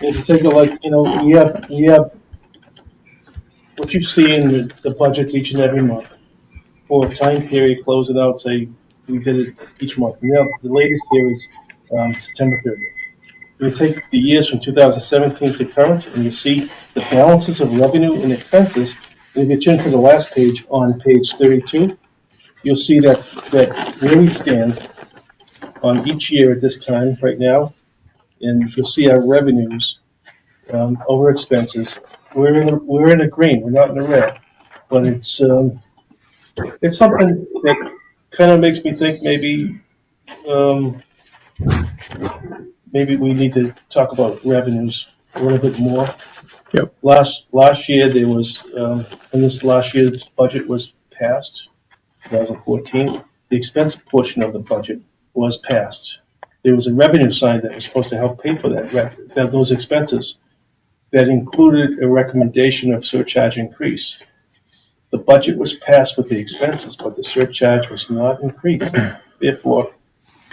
if you take a look, we have what you see in the budgets each and every month. For a time period, close it out, say, we did it each month. Now, the latest here is September 30th. You take the years from 2017 to current, and you see the balances of revenue and expenses. And if you turn to the last page on page 32, you'll see that where we stand on each year at this time right now, and you'll see our revenues over expenses. We're in the green. We're not in the red, but it's something that kind of makes me think maybe we need to talk about revenues a little bit more. Yep. Last year there was, when this last year's budget was passed, 2014, the expense portion of the budget was passed. There was a revenue side that was supposed to help pay for those expenses that included a recommendation of surcharge increase. The budget was passed with the expenses, but the surcharge was not increased. Therefore,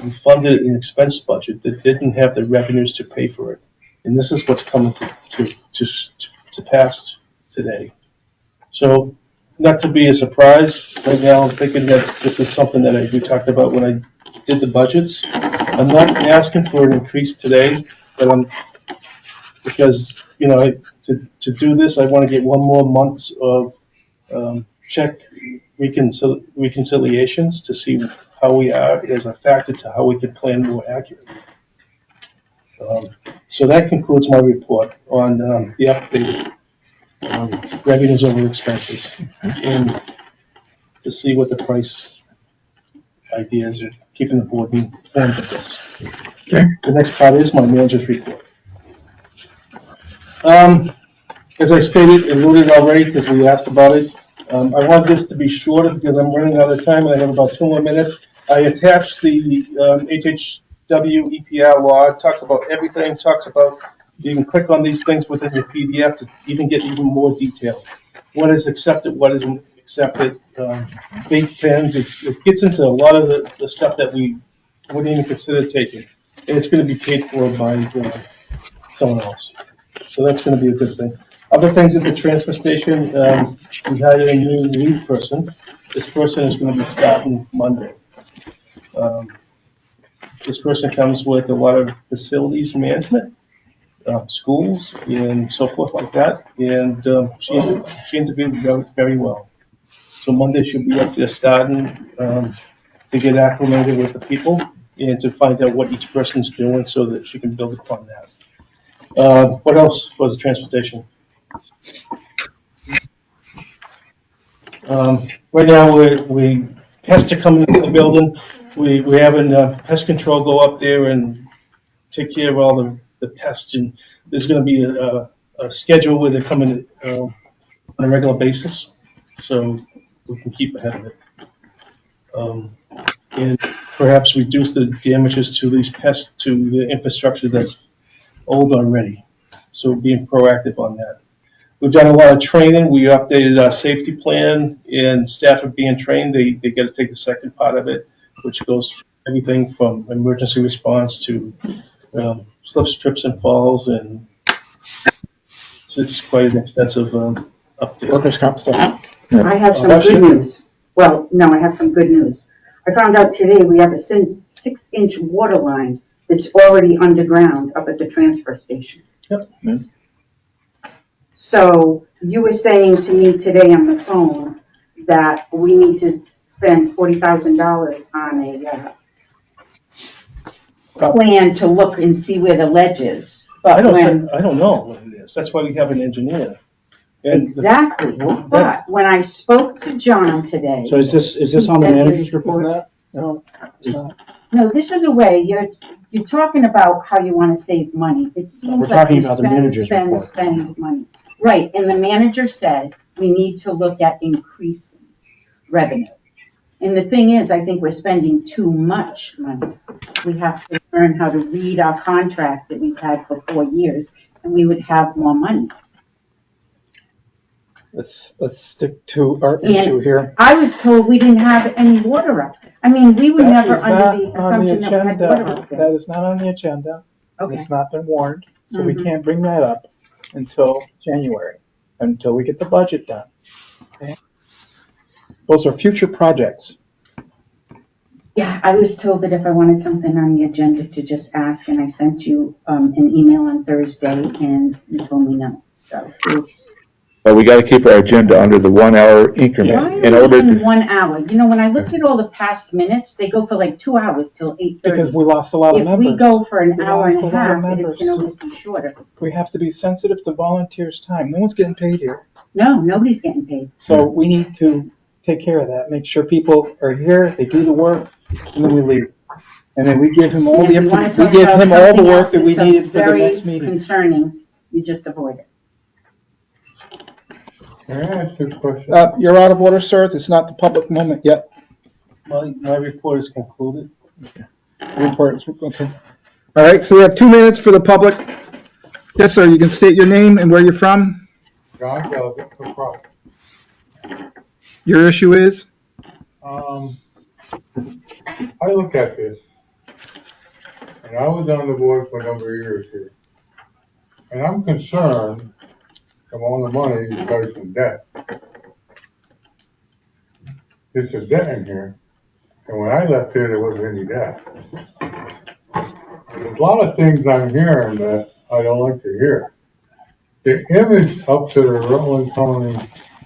we funded an expense budget that didn't have the revenues to pay for it. And this is what's coming to pass today. So, not to be a surprise, right now I'm thinking that this is something that we talked about when I did the budgets. I'm not asking for an increase today, but because, to do this, I want to get one more month of check reconciliations to see how we are as a factor to how we can plan more accurately. So that concludes my report on the updated revenues over expenses and to see what the price ideas are, keeping the board informed of this. Okay. The next part is my manager's report. As I stated, alluded already because we asked about it, I want this to be shorter because I'm running out of time and I have about 2 more minutes. I attached the HHW EPR law. It talks about everything, talks about, you can click on these things within your PDF to even get even more detail. What is accepted, what isn't accepted, big pens, it gets into a lot of the stuff that we wouldn't even consider taking. And it's going to be paid for by someone else. So that's going to be a good thing. Other things at the transfer station, we hired a new lead person. This person is going to be starting Monday. This person comes with a lot of facilities management, schools, and so forth like that. And she interviewed very, very well. So Monday she'll be up there starting to get acclimated with the people and to find out what each person's doing so that she can build upon that. What else for the transfer station? Right now, we pests are coming into the building. We're having pest control go up there and take care of all the pests. And there's going to be a schedule where they're coming on a regular basis, so we can keep ahead of it. And perhaps reduce the damages to these pests to the infrastructure that's old already. So being proactive on that. We've done a lot of training. We updated our safety plan, and staff are being trained. They get to take the second part of it, which goes everything from emergency response to slips, trips, and falls, and so it's quite an extensive update. Workers' comp stuff. I have some good news. Well, no, I have some good news. I found out today we have a 6-inch water line that's already underground up at the transfer station. Yep. So you were saying to me today on the phone that we need to spend $40,000 on a plan to look and see where the ledge is. I But when, don't know what it is. That's why we have an engineer. And exactly, but when I spoke to John today. So is this on the manager's report? No, it's not. No, this is a way, you're talking about how you want to save money. It seems We're like talking you about the manager's report. spend money. Right, and the manager said we need to look at increasing revenue. And the thing is, I think we're spending too much money. We have to learn how to read our contract that we've had for 4 years, and we would have more money. Let's stick to our And issue here. I was told we didn't have any water up. I mean, we were That never is under not the on the assumption that we had water agenda. up there. That is not on the agenda. Okay, It's not been warned, so we Mhm. can't bring that up until January, until we get the budget done. Okay? Those are future projects. yeah, I was told that if I wanted something on the agenda to just ask, and I sent you an email on Thursday, and you told me no, so it was. But we gotta keep our agenda under the 1 hour Why increment in are order we in to, 1 hour? You know, when I looked at all the past minutes, they go for like 2 hours till Because 8:30. we lost a lot of If members. we go for an We hour and lost a a lot of half, it members. can always be shorter. We have to be sensitive to volunteers' time. No one's getting paid here. No, nobody's getting paid. So we need to take care of that, make sure people are here, they do the work, and then we leave. And then we give him all And the if you wanna information, we talk give about him all the something work else that we that's needed for the next very meeting. concerning, you just avoid it. Can I ask you a question? You're out of order, sir. It's not the public moment yet. my report is concluded. Report is- okay. All right, so we have 2 minutes for the public. Yes, sir, you can state your name and where you're from. John Kelvin, no problem. Your issue is? I look at this, and I was on the board for a number of years here, and I'm concerned about the money you guys in debt. There's a debt in here, And when I left here, there wasn't any gas. There's a lot of things I'm hearing that I don't like to hear. The image up to the Rutland County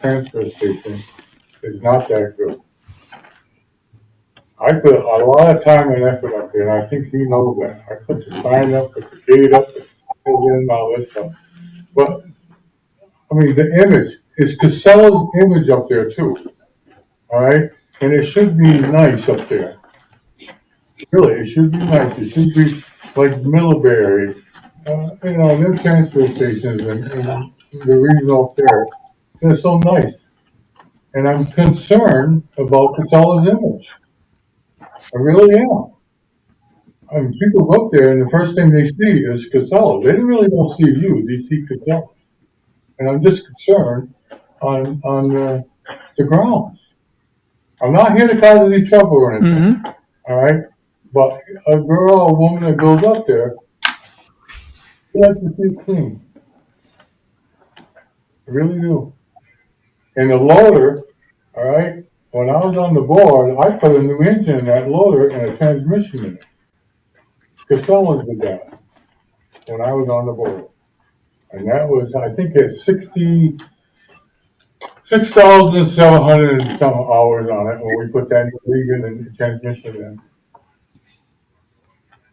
transfer station is not that good. I put a lot of time and effort up there, and I think you know that. I put the sign up, put the gate up, put in all this stuff. But, I mean, the image, is Casella's image up there too, all right? And it should be nice up there. Really, it should be nice. It should be like Middlebury, you know, their transfer stations and the regional fair. They're so nice. And I'm concerned about Casella's image. I really am. I mean, people go up there and the first thing they see is Casella. They really don't see you, they see Casella. And I'm just concerned on the grounds. I'm not here to cause any trouble or anything, all right? But a girl, a woman that goes up there, she likes to see it clean. I really do. And the loader, all right, when I was on the board, I put a new engine in that loader and a transmission in it. Casella's did that when I was on the board. And that was, I think, at 6,700 and some hours on it when we put that new engine and the transmission in.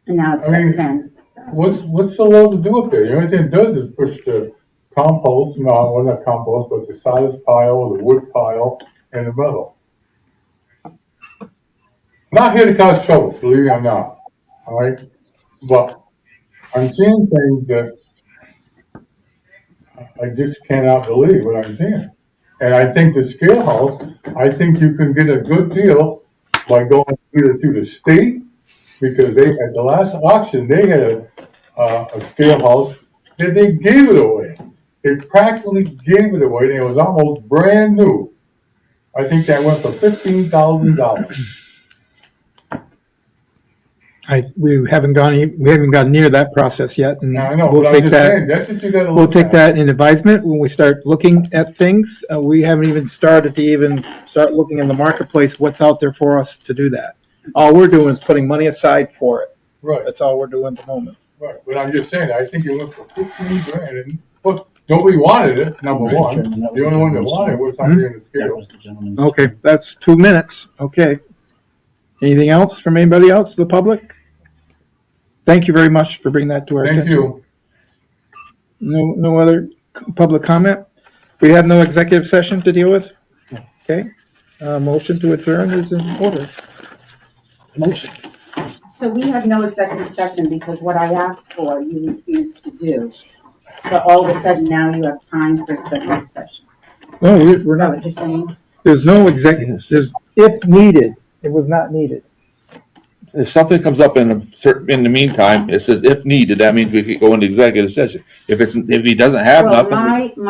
And now it's I mean, at 10. What's the loader do up there? The only thing it does is push the compost, no, well, not compost, but the sawdust pile, the wood pile, and the metal. Not here to cause trouble, believe me, I'm not. All right? But I'm seeing things that I just cannot believe what I'm seeing. And I think the scale house, I think you can get a good deal by going either through the state, because they, at the last auction, they had a scale house that they gave it away. They practically gave it away, and it was almost brand new. I think that went for $15,000. We haven't gone near that process yet, and Now, I know, we'll but I'm take just that. saying, that's what you gotta We'll look take at. that in advisement when we start looking at things. We haven't even started to even start looking in the marketplace, what's out there for us to do that. All we're doing is putting money aside for it. Right, That's all we're doing at the moment. right, but I'm just saying, I think it went for 15 grand, and, look, nobody wanted it, number Mr. one. Chairman, that was The only one that the wanted it was somebody in the That scale. was the gentleman's. Okay, that's 2 minutes. Okay. Anything else from anybody else, the public? Thank you very much for bringing that to our attention. Thank you. No other public comment? We have no executive session to deal with? Okay. Motion to adjourn is in order. Motion. So we have no executive session because what I asked for, you refused to do. So all of a sudden now you have time for executive session. No, we're Is that what not. you're saying? There's no executive, there's, if needed, it was not needed. If something comes up in the meantime, it says if needed, that means we could go into executive session. If he doesn't have Well, nothing.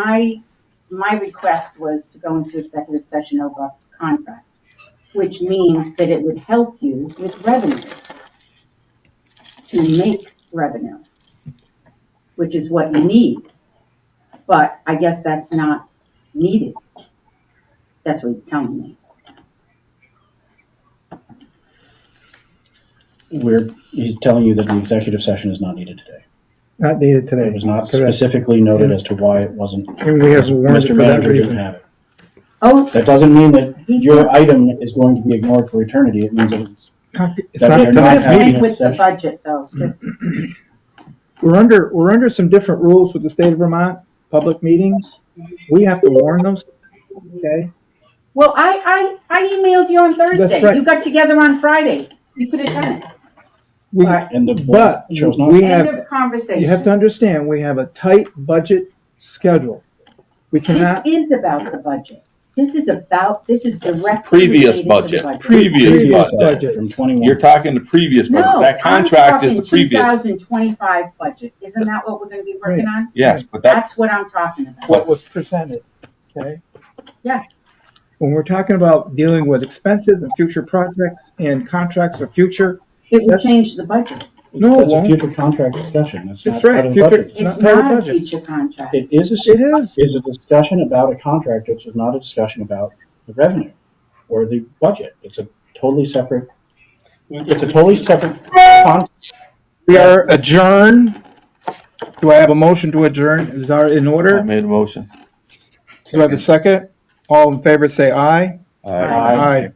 my request was to go into executive session over contract, which means that it would help you with revenue, to make revenue, which is what you need. But I guess that's not needed. That's what you're telling me. He's telling you that the executive session is not needed today. Not needed today. It was not Correct. specifically noted as to why it wasn't. And we have warned it Mr. for that Manager reason. didn't have it. Oh, That doesn't mean that your item is going to be ignored for eternity. It means that It's That not you're not tonight's having meeting. it. with the budget though, just, We're under some different rules with the state of Vermont, public meetings. We have to warn them, okay? well, I emailed you on Thursday. right. You got together on Friday. You could have done it. We, But and the board but chose not. we end have, of conversation. you have to understand, we have a tight budget schedule. We This cannot, is about the budget. This is directly Previous related to the budget, previous budget. budget. From 21. You're talking the previous budget. No, That contract is I'm the talking previous. 2025 budget. Isn't that what we're gonna be working on? Yes, but that, That's what I'm talking about. what was presented, okay? Yeah. When we're talking about dealing with expenses and future projects and contracts for future, It would That's- change the budget. No, it That's a won't. future contract discussion. That's That's not right, part of the future- budget. It's not It's part of the not a budget. future contract. It is it is. a discussion about a contract, which is not a discussion about the revenue or the budget. It's a totally separate. It's a totally separate We are adjourned. Do I have a motion to adjourn? Is that in I order? made a motion. Do I have a second? All in favor, say aye. Aye. Aye.